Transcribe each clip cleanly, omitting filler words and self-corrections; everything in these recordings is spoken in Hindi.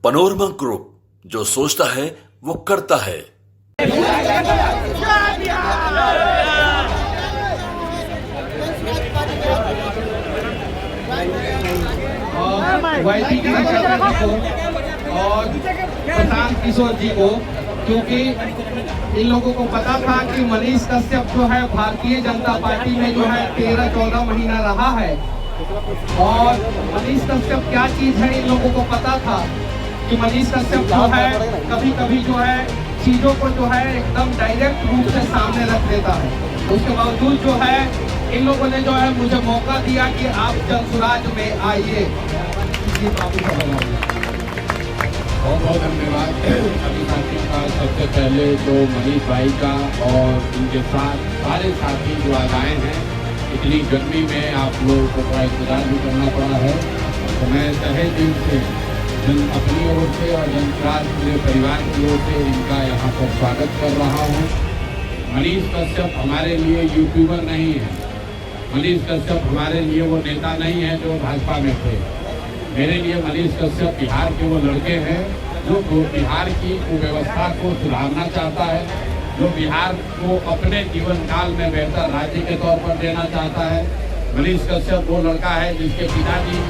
पनोरमा ग्रुप, जो सोचता है वो करता है। और प्रशांत किशोर जी को, क्योंकि इन लोगों को पता था कि मनीष कश्यप जो है भारतीय जनता पार्टी में जो है 13-14 महीना रहा है, और मनीष कश्यप क्या चीज है इन लोगों को पता था कि मनीष कश्यप जो है कभी कभी जो है चीजों को जो है एकदम डायरेक्ट रूप से सामने रख देता है। उसके बावजूद जो है इन लोगों ने जो है मुझे मौका दिया कि आप जनसुराज में आइए। बहुत बहुत धन्यवाद सभी साथियों का। सबसे पहले तो मनीष भाई का और उनके साथ सारे साथी जो आज आए हैं, इतनी गर्मी में आप लोगों को थोड़ा इंतजार भी करना पड़ा है, तो मैं तहे दिल से अपनी ओर से और जनसुराज पूरे परिवार की ओर से इनका यहाँ पर स्वागत कर रहा हूँ। मनीष कश्यप हमारे लिए यूट्यूबर नहीं है, मनीष कश्यप हमारे लिए वो नेता नहीं है जो भाजपा में थे। मेरे लिए मनीष कश्यप बिहार के वो लड़के हैं जो बिहार की व्यवस्था को सुधारना चाहता है, जो बिहार को अपने जीवन काल में बेहतर राज्य के तौर पर देना चाहता है। मनीष कश्यप वो लड़का है जिसके पिताजी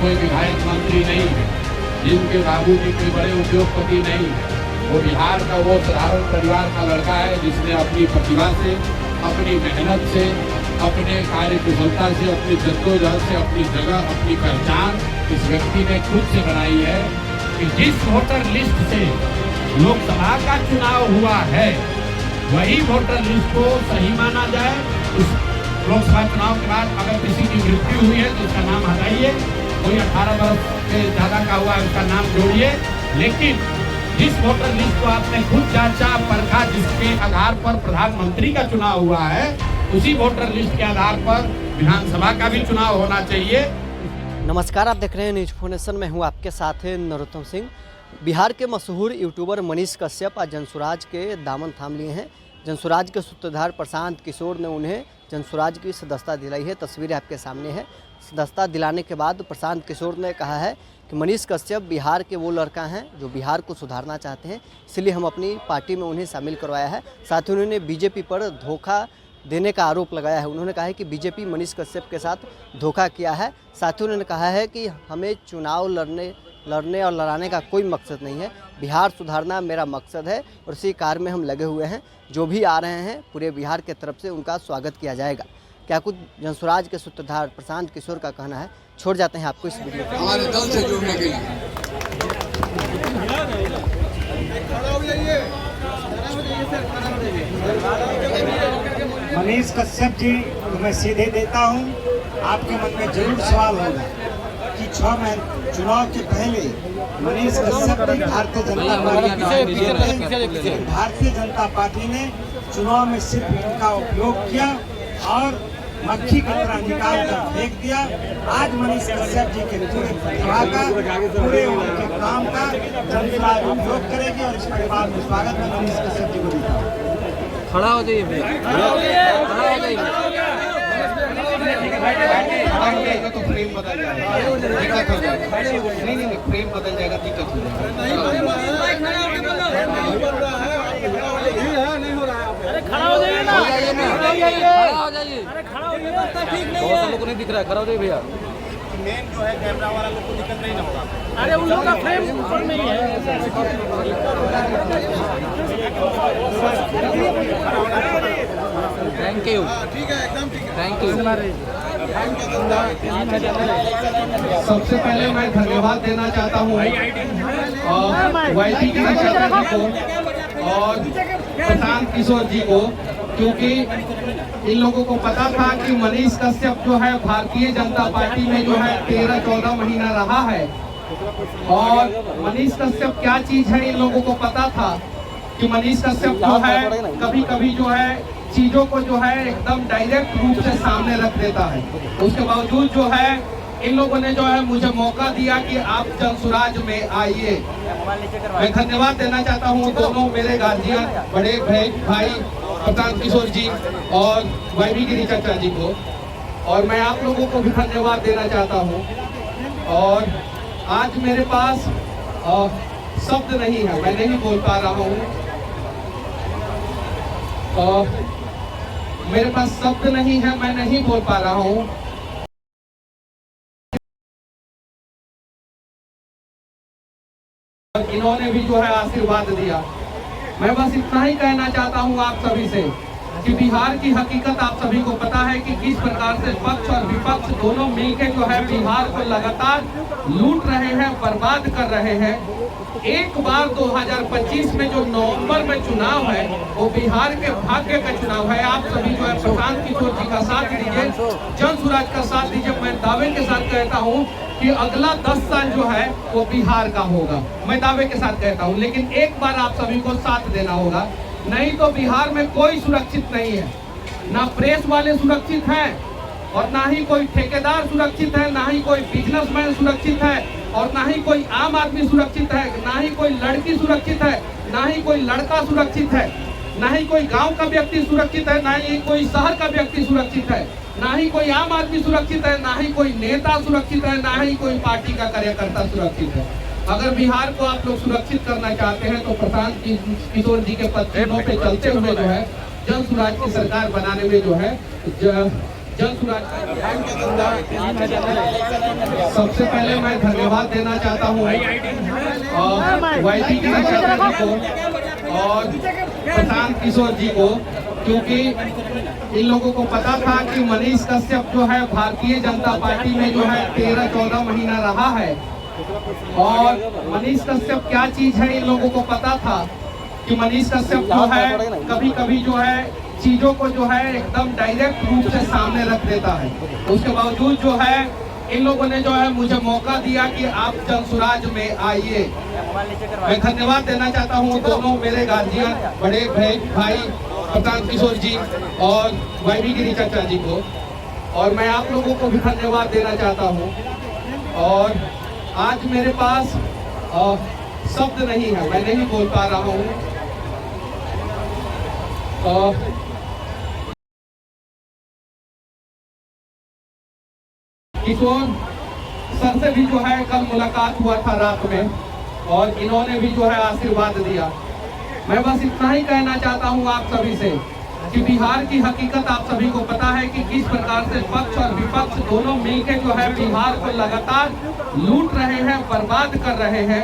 कोई विधायक मंत्री नहीं है, जिनके बाबूजी कोई बड़े उद्योगपति नहीं है। वो बिहार का वो साधारण परिवार का लड़का है जिसने अपनी प्रतिभा से, अपनी मेहनत से, अपने कार्य कुशलता से, अपनी जद्दोजहद से अपनी जगह, अपनी पहचान इस व्यक्ति ने खुद से बनाई है कि जिस वोटर लिस्ट से लोकसभा का चुनाव हुआ है वही वोटर लिस्ट को सही माना जाए। उस लोकसभा चुनाव के बाद अगर किसी की मृत्यु हुई है तो उसका नाम हटाइए, कोई 18 वर्ष से ज्यादा का हुआ है उसका नाम जोड़िए, लेकिन जिस वोटर लिस्ट को आपने खुद जांचा परखा, जिसके आधार पर प्रधानमंत्री का चुनाव हुआ है, उसी वोटर लिस्ट के आधार पर विधानसभा का भी चुनाव होना चाहिए। नमस्कार, आप देख रहे हैं न्यूज फोनेशन में हूं आपके साथ है नरोत्तम सिंह। बिहार के मशहूर यूट्यूबर मनीष कश्यप आज जनसुराज के दामन थाम लिए हैं। जनसुराज के सूत्रधार प्रशांत किशोर ने उन्हें जनसुराज की सदस्यता दिलाई है। तस्वीरें आपके सामने है। सदस्यता दिलाने के बाद प्रशांत किशोर ने कहा है कि मनीष कश्यप बिहार के वो लड़का हैं जो बिहार को सुधारना चाहते हैं, इसलिए हम अपनी पार्टी में उन्हें शामिल करवाया है। साथ ही उन्होंने बीजेपी पर धोखा देने का आरोप लगाया है। उन्होंने कहा है कि बीजेपी मनीष कश्यप के साथ धोखा किया है। साथ ही उन्होंने कहा है कि हमें चुनाव लड़ने और लड़ाने का कोई मकसद नहीं है, बिहार सुधारना मेरा मकसद है और इसी कार्य में हम लगे हुए हैं। जो भी आ रहे हैं पूरे बिहार के तरफ से उनका स्वागत किया जाएगा। क्या कुछ जनसुराज के सूत्रधार प्रशांत किशोर का कहना है, छोड़ जाते हैं आपको इस वीडियो को। हमारे दल से जुड़ने के लिए मनीष कश्यप जी को मैं सीधे देता हूं। आपके मन में जरूर सवाल होगा कि 6 महीने चुनाव के पहले मनीष कश्यप जी भारतीय जनता पार्टी भारतीय जनता पार्टी ने चुनाव में सिर्फ इनका उपयोग किया और मक्खी की तरह निकाल कर फेंक दिया। आज मनीष कश्यप जी के पूरे प्रतिभा का, पूरे उनके काम का जनसुराज उपयोग करेगी और इस परिवार में स्वागत में मनीष कश्यप जी को देता हूँ। खड़ा हो जाइए भैया, खड़ा हो जाइए। तो फ्रेम बदल जाएगा, दिक्कत हो जाएगा। नहीं, फ्रेम बदल जाएगा, दिक्कत हो जाएगा। अरे खड़ा हो जाइए ना, खड़ा हो जाइए। अरे खड़ा हो जाइए, ठीक नहीं बहुत है। लोगों को नहीं दिख रहा है, खड़ा हो जाइए भैया। मेन जो है कैमरा वाला लोग को दिक्कत नहीं ना होगा। अरे उन लोग का फ्रेम ऊपर नहीं है। थैंक यू, ठीक है, एकदम ठीक है। Thank you. सबसे पहले मैं धन्यवाद देना चाहता हूँ वाईटी के जी को और प्रशांत किशोर जी को, क्योंकि इन लोगों को पता था कि मनीष कश्यप जो है भारतीय जनता पार्टी में जो है 13-14 महीना रहा है, और मनीष कश्यप क्या चीज है इन लोगों को पता था कि मनीष कश्यप जो है कभी कभी जो है चीजों को जो है एकदम डायरेक्ट रूप से सामने रख देता है। उसके बावजूद जो है इन लोगों ने जो है मुझे मौका दिया कि आप जनसुराज में आइए। मैं धन्यवाद देना चाहता हूँ दोनों मेरे गार्जियन, बड़े भाई प्रशांत किशोर जी और वाईवी गिरी चाचा जी को, और मैं आप लोगों को भी धन्यवाद देना चाहता हूँ। और आज मेरे पास शब्द नहीं है, मैं नहीं बोल पा रहा हूँ। मेरे पास शब्द नहीं है, मैं नहीं बोल पा रहा हूँ। इन्होंने भी जो है आशीर्वाद दिया। मैं बस इतना ही कहना चाहता हूँ आप सभी से कि बिहार की हकीकत आप सभी को पता है कि किस प्रकार से पक्ष और विपक्ष दोनों मिलकर जो है बिहार को लगातार लूट रहे हैं, बर्बाद कर रहे हैं। एक बार 2025 में जो नवंबर में चुनाव है वो बिहार के भाग्य का चुनाव है। आप सभी जो है प्रशांत किशोर जी का साथ दीजिए, जन स्वराज का साथ दीजिए। मैं दावे के साथ कहता हूँ कि अगला 10 साल जो है वो बिहार का होगा, मैं दावे के साथ कहता हूँ। लेकिन एक बार आप सभी को साथ देना होगा, नहीं तो बिहार में कोई सुरक्षित नहीं है। ना प्रेस वाले सुरक्षित हैं और ना ही कोई ठेकेदार सुरक्षित है, ना ही कोई बिजनेसमैन सुरक्षित है और ना ही कोई आम आदमी सुरक्षित है, ना ही कोई लड़की सुरक्षित है, ना ही कोई लड़का सुरक्षित है, ना ही कोई गांव का व्यक्ति सुरक्षित है, ना ही कोई शहर का व्यक्ति सुरक्षित है, ना ही कोई आम आदमी सुरक्षित है, ना ही कोई नेता सुरक्षित है, ना ही कोई पार्टी का कार्यकर्ता सुरक्षित है। अगर बिहार को आप लोग सुरक्षित करना चाहते हैं तो प्रशांत किशोर जी के पत्रों पे चलते हुए जो है जन स्वराज की सरकार बनाने में जो है जन स्वराज। सबसे पहले मैं धन्यवाद देना चाहता हूँ YT जी को और प्रशांत किशोर जी को, क्योंकि इन लोगों को पता था कि मनीष कश्यप जो है भारतीय जनता पार्टी में जो है 13-14 महीना रहा है और मनीष कश्यप क्या चीज है इन लोगों को पता था कि मनीष कश्यप जो है कभी कभी जो है चीजों को जो है एकदम डायरेक्ट रूप से सामने रख देता है। उसके बावजूद जो है इन लोगों ने जो है मुझे मौका दिया कि आप जन स्वराज में आइए। मैं धन्यवाद देना चाहता हूँ दोनों मेरे गार्जियन, बड़े भाई प्रशांत किशोर जी और YB गिरी चाचा जी को, और मैं आप लोगों को भी धन्यवाद देना चाहता हूँ। और आज मेरे पास शब्द नहीं है, मैं नहीं बोल पा रहा हूँ। किशोर सर से भी जो है कल मुलाकात हुआ था रात में और इन्होंने भी जो है आशीर्वाद दिया। मैं बस इतना ही कहना चाहता हूँ आप सभी से कि बिहार की हकीकत आप सभी को पता है कि किस प्रकार से पक्ष और विपक्ष दोनों मिलकर जो है बिहार को लगातार लूट रहे हैं, बर्बाद कर रहे हैं।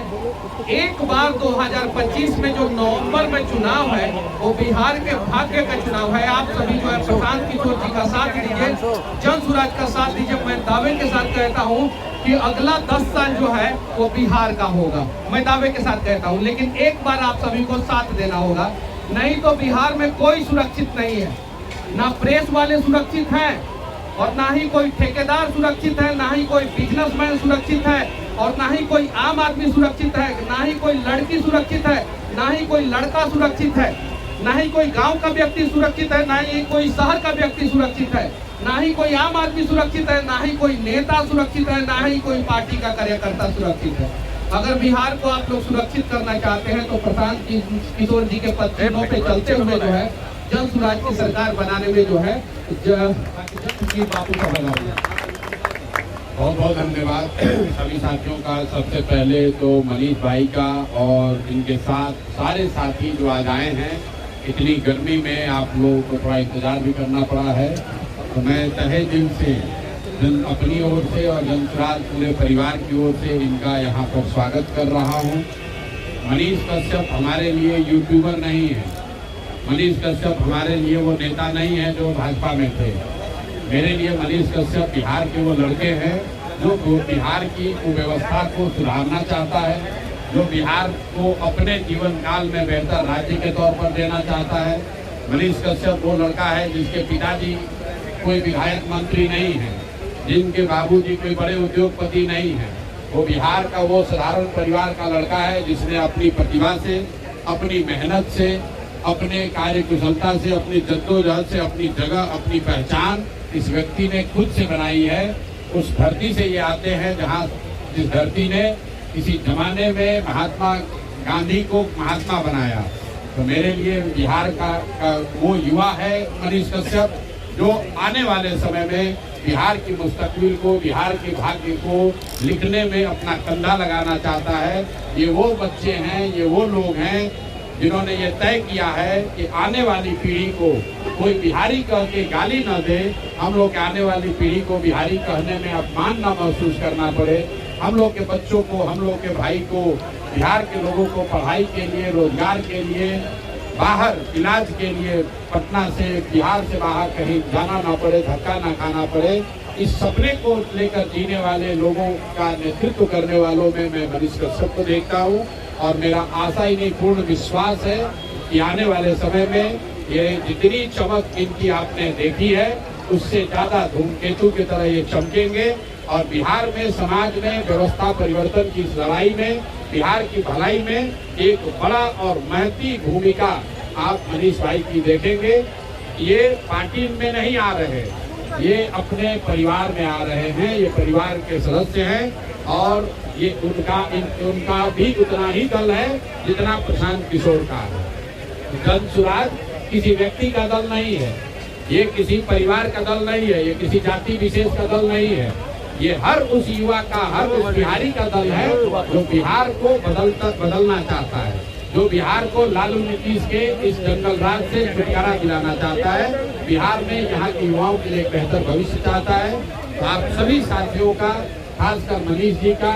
एक बार 2025 में जो नवंबर में चुनाव है वो बिहार के भाग्य का चुनाव है। आप सभी जो है प्रशांत किशोर जी का साथ दीजिए, जन स्वराज का साथ दीजिए। मैं दावे के साथ कहता हूँ कि अगला 10 साल जो है वो बिहार का होगा, मैं दावे के साथ कहता हूँ। लेकिन एक बार आप सभी को साथ देना होगा, नहीं तो बिहार में कोई सुरक्षित नहीं है। ना प्रेस वाले सुरक्षित हैं और ना ही कोई ठेकेदार सुरक्षित है, ना ही कोई बिजनेसमैन सुरक्षित है और ना ही कोई आम आदमी सुरक्षित है, ना ही कोई लड़की सुरक्षित है, ना ही कोई लड़का सुरक्षित है, ना ही कोई गांव का व्यक्ति सुरक्षित है, ना ही कोई शहर का व्यक्ति सुरक्षित है, ना ही कोई आम आदमी सुरक्षित है, ना ही कोई नेता सुरक्षित है, ना ही कोई पार्टी का कार्यकर्ता सुरक्षित है। अगर बिहार को आप लोग सुरक्षित करना चाहते हैं तो प्रशांत किशोर जी के पत्रों पे चलते हुए जो है जन स्वराज की सरकार बनाने में जो है बापू का बना। बहुत बहुत धन्यवाद सभी साथियों का। सबसे पहले तो मनीष भाई का और इनके साथ सारे साथी जो आज आए हैं। इतनी गर्मी में आप लोगों को थोड़ा इंतजार भी करना पड़ा है, तो मैं तहे दिल से अपनी ओर से और जन स्वराज पूरे परिवार की ओर से इनका यहाँ पर स्वागत कर रहा हूँ। मनीष कश्यप हमारे लिए यूट्यूबर नहीं है, मनीष कश्यप हमारे लिए वो नेता नहीं है जो भाजपा में थे। मेरे लिए मनीष कश्यप बिहार के वो लड़के हैं जो बिहार की कुव्यवस्था को सुधारना चाहता है, जो बिहार को अपने जीवन काल में बेहतर राज्य के तौर पर देना चाहता है। मनीष कश्यप वो लड़का है जिसके पिताजी कोई विधायक मंत्री नहीं है, जिनके बाबूजी कोई बड़े उद्योगपति नहीं है। वो बिहार का वो साधारण परिवार का लड़का है जिसने अपनी प्रतिभा से, अपनी मेहनत से, अपने कार्य कुशलता से, अपनी जद्दोजहद से अपनी जगह, अपनी पहचान इस व्यक्ति ने खुद से बनाई है। उस धरती से ये आते हैं जहाँ जिस धरती ने किसी जमाने में महात्मा गांधी को महात्मा बनाया। तो मेरे लिए बिहार का वो युवा है मनीष कश्यप जो आने वाले समय में बिहार की मुस्तकबिल को, बिहार के भाग्य को लिखने में अपना कंधा लगाना चाहता है। ये वो बच्चे हैं, ये वो लोग हैं जिन्होंने ये तय किया है कि आने वाली पीढ़ी को कोई बिहारी कह के गाली न दे, हम लोग के आने वाली पीढ़ी को बिहारी कहने में अपमान न महसूस करना पड़े। हम लोग के बच्चों को, हम लोग के भाई को, बिहार के लोगों को पढ़ाई के लिए, रोजगार के लिए, बाहर इलाज के लिए पटना से, बिहार से बाहर कहीं जाना ना पड़े, धक्का ना खाना पड़े। इस सपने को लेकर जीने वाले लोगों का नेतृत्व करने वालों में मैं मनीष कश्यप को देखता हूँ और मेरा आशा ही नहीं पूर्ण विश्वास है कि आने वाले समय में ये जितनी चमक इनकी आपने देखी है उससे ज्यादा धूमकेतु की तरह ये चमकेंगे और बिहार में, समाज में व्यवस्था परिवर्तन की इस लड़ाई में, बिहार की भलाई में एक बड़ा और महती भूमिका आप मनीष भाई की देखेंगे। ये पार्टी में नहीं आ रहे, ये अपने परिवार में आ रहे हैं, ये परिवार के सदस्य हैं और ये उनका भी उतना ही दल है जितना प्रशांत किशोर का है। जनसुराज किसी व्यक्ति का दल नहीं है, ये किसी परिवार का दल नहीं है, ये किसी जाति विशेष का दल नहीं है, ये हर उस युवा का, हर उस बिहारी का दल है जो बिहार को बदलना चाहता है, जो बिहार को लालू नीतीश के इस जंगल राज से छुटकारा दिलाना चाहता है, बिहार में यहाँ के युवाओं के लिए एक बेहतर भविष्य चाहता है। तो आप सभी साथियों का, खासकर मनीष जी का,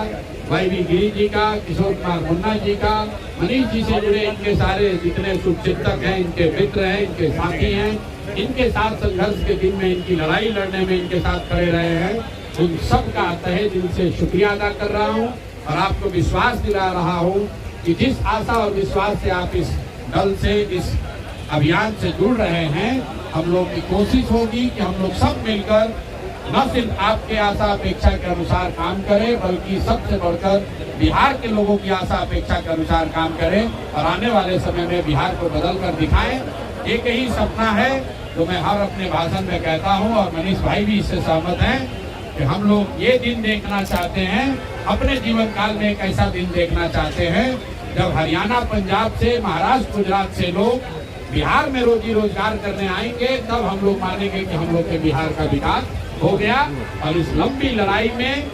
वाईवी गिरी जी का, किशोर कुमार मुन्ना जी का, मनीष जी से जुड़े इनके सारे जितने शुभचिंतक हैं, इनके मित्र हैं, इनके साथी हैं, इनके साथ संघर्ष के दिन में, इनकी लड़ाई लड़ने में इनके साथ खड़े रहे हैं, उन सब का तहे दिल से शुक्रिया अदा कर रहा हूँ और आपको विश्वास दिला रहा हूँ कि जिस आशा और विश्वास से आप इस दल से, इस अभियान से जुड़ रहे हैं, हम लोग की कोशिश होगी कि हम लोग सब मिलकर न सिर्फ आपके आशा अपेक्षा के अनुसार काम करें, बल्कि सबसे बढ़कर बिहार के लोगों की आशा अपेक्षा के अनुसार काम करें और आने वाले समय में बिहार को बदल कर दिखाएं। एक ही सपना है जो मैं हर अपने भाषण में कहता हूं और मनीष भाई भी इससे सहमत हैं कि हम लोग ये दिन देखना चाहते हैं, अपने जीवन काल में एक ऐसा दिन देखना चाहते हैं जब हरियाणा, पंजाब से, महाराष्ट्र, गुजरात से लोग बिहार में रोजी रोजगार करने आएंगे, तब हम लोग मानेंगे कि हम लोग के बिहार का विकास हो गया। और इस लंबी लड़ाई में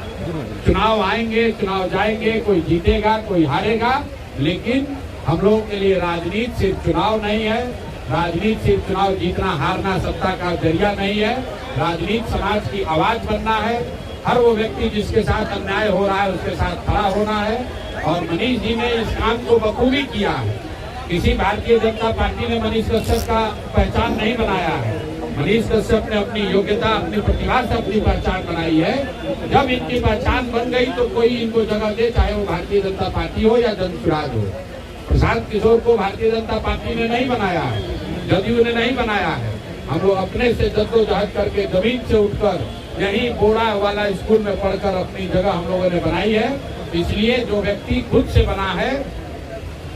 चुनाव आएंगे, चुनाव जाएंगे, कोई जीतेगा, कोई हारेगा, लेकिन हम लोगों के लिए राजनीति सिर्फ चुनाव नहीं है, राजनीति सिर्फ चुनाव जीतना हारना सत्ता का जरिया नहीं है, राजनीति समाज की आवाज बनना है, हर वो व्यक्ति जिसके साथ अन्याय हो रहा है उसके साथ खड़ा होना है। और मनीष जी ने इस काम को बखूबी किया है। किसी भारतीय जनता पार्टी ने मनीष कश्यप का पहचान नहीं बनाया है, मनीष कश्यप ने अपनी योग्यता, अपनी प्रतिभा से अपनी पहचान बनाई है। जब इनकी पहचान बन गई तो कोई इनको जगह दे, चाहे वो भारतीय जनता पार्टी हो या जनसुराज हो। प्रशांत किशोर को भारतीय जनता पार्टी ने नहीं बनाया है, जदयू ने नहीं बनाया है, हम लोग अपने से जद्दोजहद करके जमीन से उठकर यही बोड़ा वाला स्कूल में पढ़कर अपनी जगह हम लोगों ने बनाई है। इसलिए जो व्यक्ति खुद से बना है,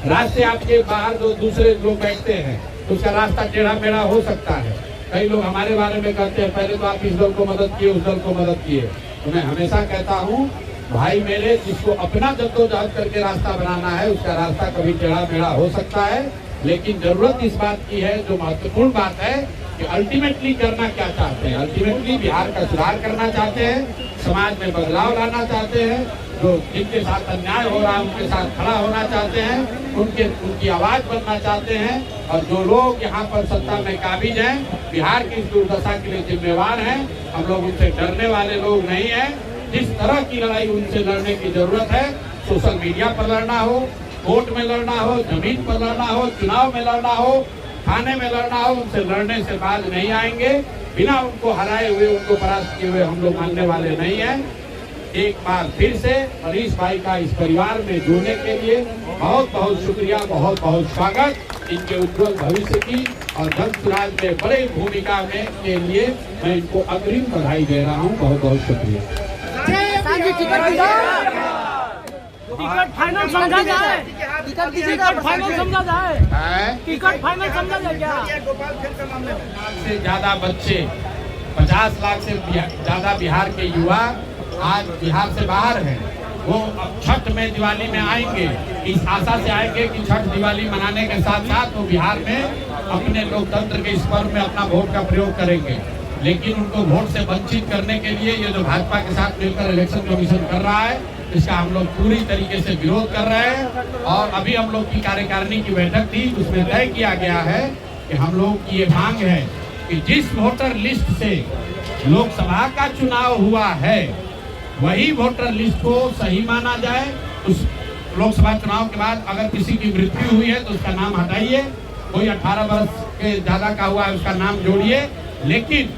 रास्ते से आपके बाहर जो दूसरे लोग बैठते हैं उसका रास्ता टेढ़ा मेढ़ा हो सकता है। कई लोग हमारे बारे में कहते हैं पहले तो आप इस दल को मदद किए, उस दल को मदद किए। तो मैं हमेशा कहता हूँ भाई मेरे, जिसको अपना जद्दोजहद करके रास्ता बनाना है उसका रास्ता कभी टेढ़ा मेढ़ा हो सकता है, लेकिन जरूरत इस बात की है, जो महत्वपूर्ण बात है कि अल्टीमेटली करना क्या चाहते हैं। अल्टीमेटली बिहार का सुधार करना चाहते हैं, समाज में बदलाव लाना चाहते हैं, जो जिनके साथ अन्याय हो रहा है उनके साथ खड़ा होना चाहते हैं, उनकी आवाज बनना चाहते हैं। और जो लोग यहाँ पर सत्ता में काबिज हैं, बिहार की इस दुर्दशा के लिए जिम्मेवार हैं, हम लोग उनसे डरने वाले लोग नहीं हैं। जिस तरह की लड़ाई उनसे लड़ने की जरूरत है, सोशल मीडिया पर लड़ना हो, कोर्ट में लड़ना हो, जमीन पर लड़ना हो, चुनाव में लड़ना हो, थाने में लड़ना हो, उनसे लड़ने से बाज नहीं आएंगे। बिना उनको हराए हुए, उनको परास्त किए हुए हम लोग मानने वाले नहीं हैं। एक बार फिर से मनीष भाई का इस परिवार में जुड़ने के लिए बहुत बहुत शुक्रिया, बहुत बहुत स्वागत इनके उज्जवल भविष्य की और जनसुराज में बड़ी भूमिका में के लिए मैं इनको अग्रिम बधाई दे रहा हूँ। बहुत बहुत शुक्रिया। टिकट फाइनल समझा जाए, टिकट फाइनल समझा जाए, टिकट फाइनल समझा जाए क्या? से ज्यादा बच्चे, 50 लाख से ज्यादा बिहार के युवा आज बिहार से बाहर हैं। वो अब छठ में, दिवाली में आएंगे, इस आशा से आएंगे कि छठ दिवाली मनाने के साथ साथ वो बिहार में अपने लोकतंत्र के इस पर्व में अपना वोट का प्रयोग करेंगे। लेकिन उनको वोट से वंचित करने के लिए ये जो भाजपा के साथ मिलकर इलेक्शन कमीशन कर रहा है, इसका हम लोग पूरी तरीके से विरोध कर रहे हैं। और अभी हम लोग की कार्यकारिणी की बैठक थी, उसमें तय किया गया है कि हम लोग की ये मांग है कि जिस वोटर लिस्ट से लोकसभा का चुनाव हुआ है वही वोटर लिस्ट को सही माना जाए। उस लोकसभा चुनाव के बाद अगर किसी की मृत्यु हुई है तो उसका नाम हटाइए, कोई 18 वर्ष के ज्यादा का हुआ है उसका नाम जोड़िए, लेकिन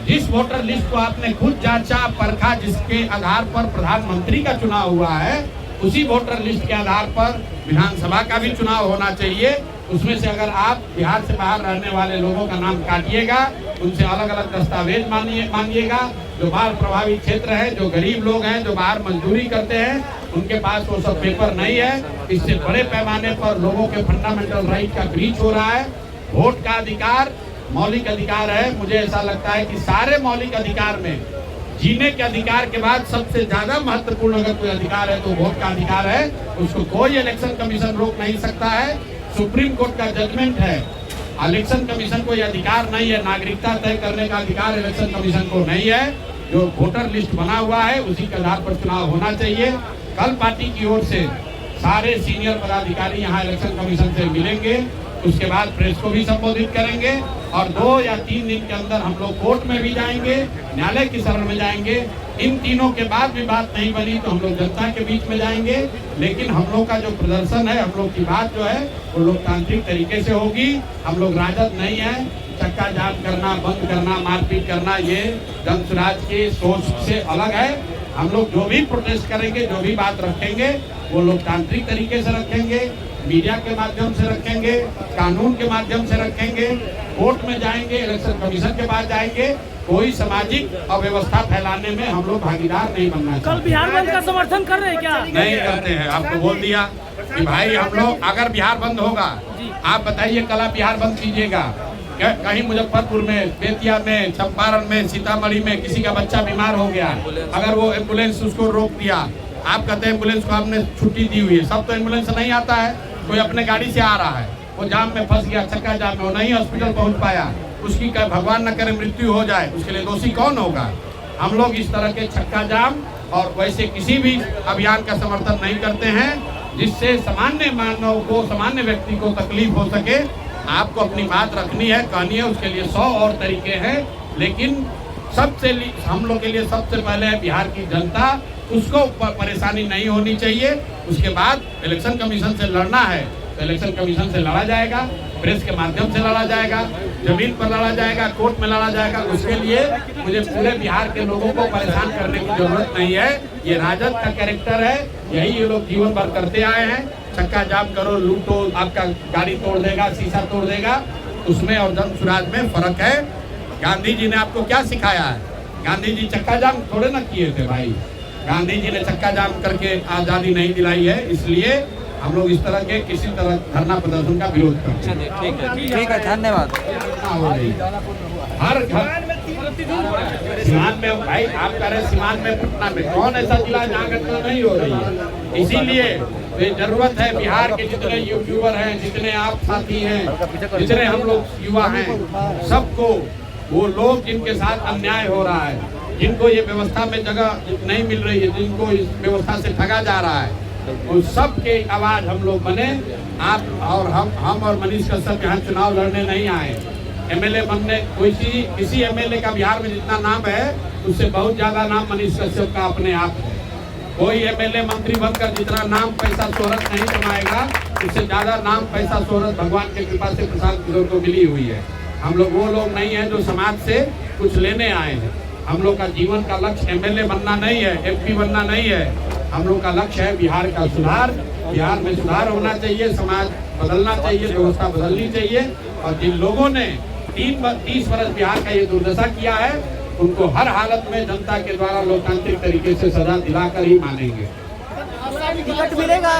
जिस वोटर लिस्ट को आपने खुद जांचा परखा, जिसके आधार पर प्रधानमंत्री का चुनाव हुआ है, उसी वोटर लिस्ट के आधार पर विधानसभा का भी चुनाव होना चाहिए। उसमें से अगर आप बिहार से बाहर रहने वाले लोगों का नाम काटिएगा, उनसे अलग अलग दस्तावेज मांगिएगा, जो बाढ़ प्रभावित क्षेत्र है, जो गरीब लोग हैं, जो बाहर मजदूरी करते हैं, उनके पास वो सब पेपर नहीं है। इससे बड़े पैमाने पर लोगों के फंडामेंटल राइट का ब्रीच हो रहा है। वोट का अधिकार मौलिक अधिकार है। मुझे ऐसा लगता है कि सारे मौलिक अधिकार में जीने के अधिकार के बाद सबसे ज्यादा महत्वपूर्ण अगर कोई अधिकार है तो वोट का अधिकार है। उसको कोई इलेक्शन कमीशन रोक नहीं सकता है। सुप्रीम कोर्ट का जजमेंट है, इलेक्शन कमीशन को यह अधिकार नहीं है, नागरिकता तय करने का अधिकार इलेक्शन कमीशन को नहीं है। जो वोटर लिस्ट बना हुआ है उसी के आधार पर चुनाव होना चाहिए। कल पार्टी की ओर से सारे सीनियर पदाधिकारी यहाँ इलेक्शन कमीशन से मिलेंगे, उसके बाद प्रेस को भी संबोधित करेंगे और 2 या 3 दिन के अंदर हम लोग कोर्ट में भी जाएंगे, न्यायालय की शरण में जाएंगे। इन तीनों के बाद भी बात नहीं बनी तो हम लोग जनता के बीच में जाएंगे। लेकिन हम लोग का जो प्रदर्शन है, हम लोग की बात जो है वो लोकतांत्रिक तरीके से होगी। हम लोग राजद नहीं है। चक्का जाम करना, बंद करना, मारपीट करना, ये जनसुराज की सोच से अलग है। हम लोग जो भी प्रोटेस्ट करेंगे, जो भी बात रखेंगे, वो लोकतांत्रिक तरीके से रखेंगे, मीडिया के माध्यम से रखेंगे, कानून के माध्यम से रखेंगे, कोर्ट में जाएंगे, इलेक्शन कमीशन के पास जाएंगे। कोई सामाजिक अव्यवस्था फैलाने में हम लोग भागीदार नहीं बनना चाहिए। कल बिहार बंद का समर्थन कर रहे हैं क्या? नहीं करते हैं। आपको बोल दिया कि भाई हम लोग अगर बिहार बंद होगा, आप बताइए कल आप बिहार बंद कीजिएगा, कहीं मुजफ्फरपुर में, बेतिया में, चंपारण में, सीतामढ़ी में किसी का बच्चा बीमार हो गया, अगर वो एम्बुलेंस उसको रोक दिया, आप कहते हैं एम्बुलेंस को आपने छुट्टी दी हुई है, सब तो एम्बुलेंस नहीं आता है, कोई अपने गाड़ी से आ रहा है, वो जाम में फंस गया, चक्का जाम में, वो नहीं हॉस्पिटल पहुंच पाया, उसकी भगवान न करे मृत्यु हो जाए, उसके लिए दोषी कौन होगा? हम लोग इस तरह के चक्का जाम और वैसे किसी भी अभियान का समर्थन नहीं करते हैं जिससे सामान्य मानव को, सामान्य व्यक्ति को तकलीफ हो सके। आपको अपनी बात रखनी है, कहनी है, उसके लिए 100 और तरीके हैं, लेकिन हम लोग के लिए सबसे पहले है बिहार की जनता, उसको परेशानी नहीं होनी चाहिए। उसके बाद इलेक्शन कमीशन से लड़ना है तो इलेक्शन कमीशन से लड़ा जाएगा, प्रेस के माध्यम से लड़ा जाएगा, जमीन पर लड़ा जाएगा, कोर्ट में लड़ा जाएगा। उसके लिए मुझे पूरे बिहार के लोगों को परेशान करने की जरूरत नहीं है। ये राजद का कैरेक्टर है, यही ये लोग जीवन भर करते आए हैं। चक्का जाम करो, लूटो, आपका गाड़ी तोड़ देगा, शीशा तोड़ देगा, उसमें और जनसुराज में फर्क है। गांधी जी ने आपको क्या सिखाया है? गांधी जी चक्का जाम थोड़े ना किए थे भाई, गांधी जी ने चक्का जाम करके आजादी नहीं दिलाई है। इसलिए हम लोग इस तरह के किसी तरह धरना प्रदर्शन का विरोध करते हैं। ठीक है, धन्यवाद। हर घर सीमान में भाई, आप कह रहे सीमान में, पटना में, कौन ऐसा जिला जहाँ घटना नहीं हो रही है? इसीलिए ये जरूरत है बिहार के जितने यूट्यूबर हैं, जितने आप साथी हैं, जितने हम लोग युवा हैं, सबको, वो लोग जिनके साथ अन्याय हो रहा है, जिनको ये व्यवस्था में जगह नहीं मिल रही है, जिनको इस व्यवस्था से ठगा जा रहा है, उन सब के आवाज हम लोग बने। आप और हम और मनीष कश्यप यहाँ चुनाव लड़ने नहीं आए, एमएलए बनने। किसी एमएलए का बिहार में जितना नाम है उससे बहुत ज्यादा नाम मनीष कश्यप का अपने आप है। कोई एमएलए मंत्री बनकर जितना नाम, पैसा, शोहरत नहीं कमाएगा, उससे ज्यादा नाम, पैसा, शोहरत भगवान की कृपा से प्रशांत किशोर को मिली हुई है। हम लोग वो लोग नहीं है जो समाज से कुछ लेने आए हैं। हम लोग का जीवन का लक्ष्य एमएलए बनना नहीं है, एमपी बनना नहीं है। हम लोग का लक्ष्य है बिहार का सुधार। बिहार में सुधार होना चाहिए, समाज बदलना चाहिए, व्यवस्था बदलनी चाहिए। और जिन लोगों ने 30 वर्ष बिहार का ये दुर्दशा किया है, उनको हर हालत में जनता के द्वारा लोकतांत्रिक तरीके से सजा दिलाकर ही मानेंगे। टिकट मिलेगा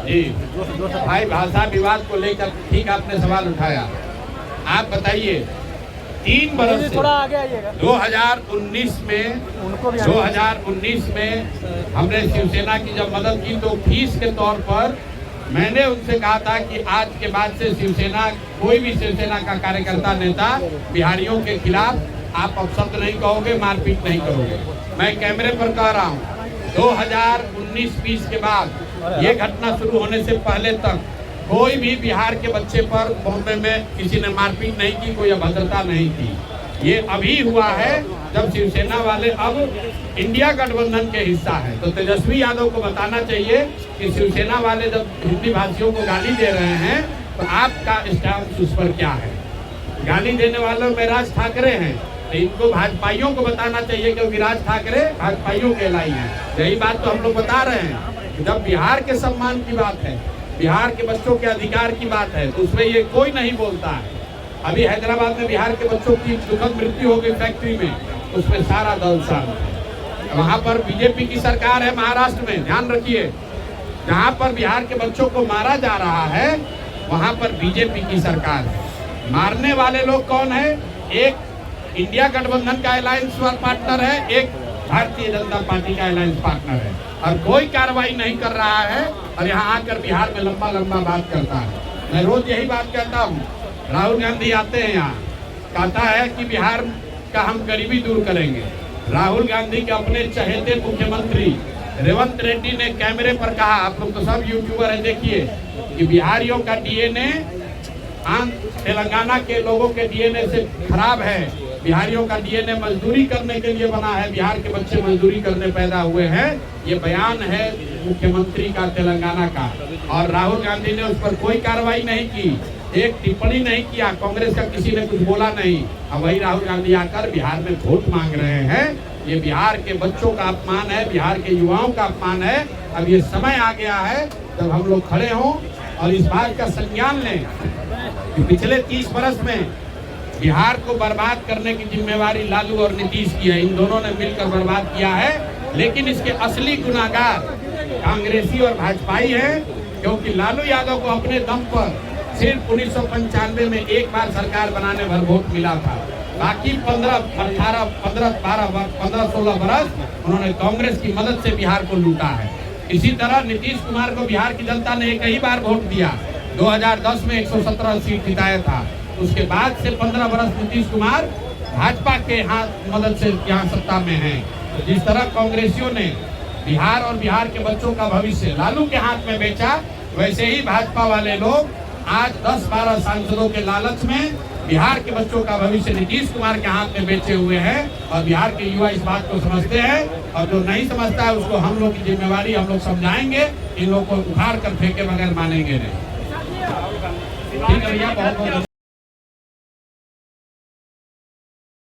जी भाई, भाषा विवाद को लेकर ठीक आपने सवाल उठाया। आप बताइए, 3 बरस से 2019 में हमने शिवसेना की जब मदद की तो फीस के तौर पर मैंने उनसे कहा था कि आज के बाद से शिवसेना, कोई भी शिवसेना का कार्यकर्ता नेता बिहारियों के खिलाफ आप अपशब्द नहीं कहोगे, मारपीट नहीं करोगे। मैं कैमरे पर कह रहा हूँ 2019-20 के बाद ये घटना शुरू होने से पहले तक कोई भी बिहार के बच्चे पर बॉम्बे में किसी ने मारपीट नहीं की, कोई अभद्रता नहीं की। ये अभी हुआ है जब शिवसेना वाले अब इंडिया गठबंधन के हिस्सा है, तो तेजस्वी यादव को बताना चाहिए कि शिवसेना वाले जब हिंदी भाषियों को गाली दे रहे हैं तो आपका स्टैंड उस पर क्या है। गाली देने वालों में राज ठाकरे हैं, तो इनको भाजपाइयों को बताना चाहिए क्योंकि राज ठाकरे भाजपाइयों के लाई हैं। यही बात तो हम लोग बता रहे हैं। जब बिहार के सम्मान की बात है, बिहार के बच्चों के अधिकार की बात है, तो उसमें ये कोई नहीं बोलता है। अभी हैदराबाद में बिहार के बच्चों की दुखद मृत्यु हो गई फैक्ट्री में, उसमें सारा दल शामिल। वहाँ पर बीजेपी की सरकार है महाराष्ट्र में, ध्यान रखिए। जहाँ पर बिहार के बच्चों को मारा जा रहा है वहाँ पर बीजेपी की सरकार है। मारने वाले लोग कौन है? एक इंडिया गठबंधन का अलायंस पार्टनर है, एक भारतीय जनता पार्टी का अलायंस पार्टनर है, और कोई कार्रवाई नहीं कर रहा है और यहाँ आकर बिहार में लंबा लंबा बात करता है। मैं रोज यही बात कहता हूँ। राहुल गांधी आते हैं यहाँ, कहता है कि बिहार का हम गरीबी दूर करेंगे। राहुल गांधी के अपने चहेते मुख्यमंत्री रेवंत रेड्डी ने कैमरे पर कहा, आप लोग तो सब यूट्यूबर है, देखिए कि बिहारियों का डीएनए तेलंगाना के लोगों के डीएनए से खराब है। बिहारियों का डीएनए मजदूरी करने के लिए बना है, बिहार के बच्चे मजदूरी करने पैदा हुए हैं। ये बयान है मुख्यमंत्री का तेलंगाना का, और राहुल गांधी ने उस पर कोई कार्रवाई नहीं की, एक टिप्पणी नहीं किया, कांग्रेस का किसी ने कुछ बोला नहीं। अब वही राहुल गांधी आकर बिहार में वोट मांग रहे हैं। ये बिहार के बच्चों का अपमान है, बिहार के युवाओं का अपमान है। अब ये समय आ गया है जब हम लोग खड़े हों और इस बात का संज्ञान लें कि पिछले 30 वर्ष में बिहार को बर्बाद करने की जिम्मेवारी लालू और नीतीश की है। इन दोनों ने मिलकर बर्बाद किया है, लेकिन इसके असली गुनाहगार कांग्रेसी और भाजपाई हैं, क्योंकि लालू यादव को अपने दम पर सिर्फ 1995 में एक बार सरकार बनाने भर वोट मिला था। बाकी 15-16 बरस उन्होंने कांग्रेस की मदद से बिहार को लूटा है। इसी तरह नीतीश कुमार को बिहार की जनता ने एक ही बार वोट दिया, 2010 में 117 सीट जिताया था। उसके बाद से 15 बरस नीतीश कुमार भाजपा के हाथ मदद से यहाँ सत्ता में हैं। तो जिस तरह कांग्रेसियों ने बिहार और बिहार के बच्चों का भविष्य लालू के हाथ में बेचा, वैसे ही भाजपा वाले लोग आज 10-12 सांसदों के लालच में बिहार के बच्चों का भविष्य नीतीश कुमार के हाथ में बेचे हुए हैं। और बिहार के युवा इस बात को समझते हैं, और जो नहीं समझता है उसको हम लोग की जिम्मेवारी, हम लोग समझाएंगे। इन लोगों को उखाड़ कर फेंके बगैर मानेंगे नहीं। ठीक है भैया, बहुत बहुत